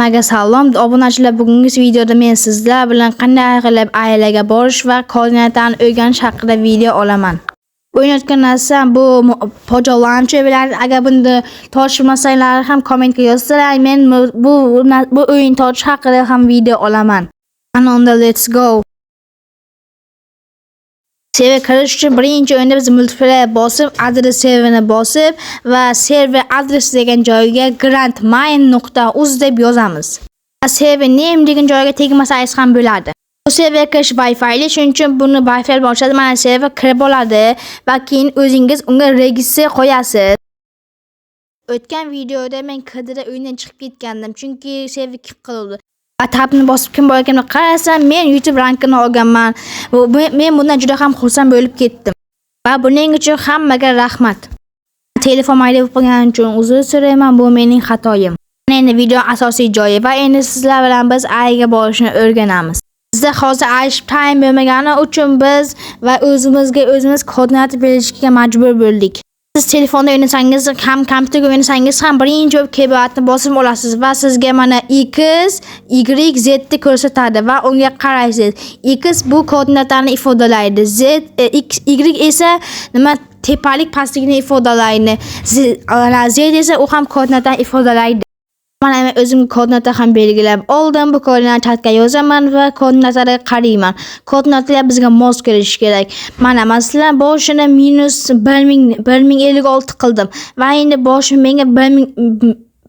Hammaga salom, obunachilar. Bugungi videoda men sizlar bilan qanday qilib ailaga borish va koordinatani o'rganish haqida video olaman. O'ynayotgan narsam bu Pojo Launcher bilan. Agar bunda tortishmasanglar ham kommentga yozsanglar, men bu o'yin tortish haqida ham video olaman. Ana onda let's go. Server kirish uchun birinchi o'yinda biz multiplayer bosib, adres serverini bosib va server adresi degan joyga grandmine.uz deb yozamiz. Server name degan joyga tegmasangiz ham bo'ladi. Bu server kirish Wi-Fi, shuning uchun buni Wi-Fi boshladi. Mana server kirib oladi va keyin o'zingiz unga registratsiya qo'yasiz. O'tgan videoda men KDda o'yindan chiqib ketgandim, chunki server kick qildi. Tabni bosib kim bor ekanini qarasam, men YouTube rankini olganman. Men bundan juda ham xursand bo'lib ketdim. Va buning uchun hammaga rahmat. Telefon mayda bo'lib qolganim uchun uzr so'rayman, bu mening xatoyim. Endi video asosiy joyi va endi sizlar bilan biz aiga borishni o'rganamiz. Bizda hozir Aish time bo'lmagani uchun biz va o'zimiz koordinat berishga majbur bo'ldik. Siz telefonda o'ynasangiz ham, kompyuterda o'ynasangiz ham birinchi keyboardni bosib olasiz va sizga mana X, Y, Z ni ko'rsatadi va unga qaraysiz. X bu koordinatani ifodalaydi. Y esa nima tepalik pastlikni ifodalaydi. Z esa u ham koordinatani ifodalaydi. Mana men o'zimga koordinatni ham belgilab oldim. Bu koordinatni chatga yozaman va koordinatlarga qarayman. Koordinatlar bizga mos kelishi kerak. Mana masalan boshini -1056 qildim va endi boshim menga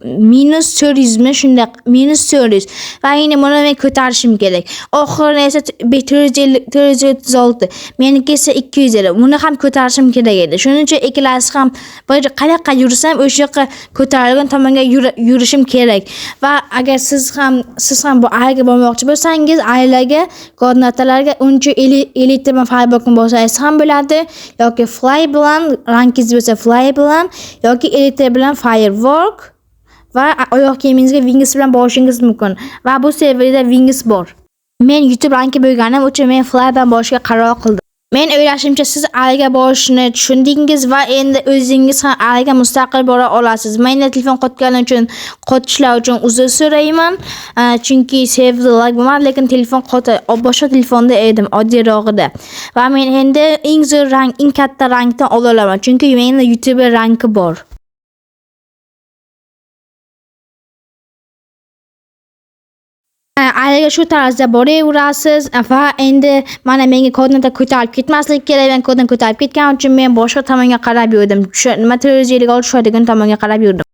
-400 mi shunday -400 va endi buni men ko'tarishim kerak. Oxirini esa 436, meniki esa 250. Buni ham ko'tarishim kerak edi. Shuning uchun ikkalasi ham bir qanaqa yursam o'sha yoqqa ko'tarilgan tomonga yurishim kerak. Va agar siz ham bu ailaga bormoqchi bo'lsangiz, ailaga koordinatlarga uncha elite bilan Firework'ni bossangiz ham bo'ladi, yoki Fly bilan rankingiz bo'lsa Fly bilan yoki elite bilan Firework va oyoq kiyimingizga Wings bilan borishingiz mumkin. Va bu serverda Wings bor. Men YouTube ranki bo'lganim uchun men Fly bilan borishga qaror qildim. Men o'ylashimcha siz ailaga borishni tushundingiz va endi o'zingiz ham ailaga mustaqil bora olasiz. Men telefon qotganim uchun qotishlar uchun uzr so'rayman. Chunki server lag bo'lmadi, lekin telefon boshqa telefonda edim, oddiyrog'ida. Va men endi eng katta rankdan ola olaman, chunki menda YouTube ranki bor. Ailaga shu tarzda boraverasiz va endi mana menga koordinatni ko'tarib ketmaslik kerak. Men ko'rdinatni ko'tarib ketganim uchun men boshqa tomonga qarab yurdim. Nima 456 degan tomonga qarab yurdim.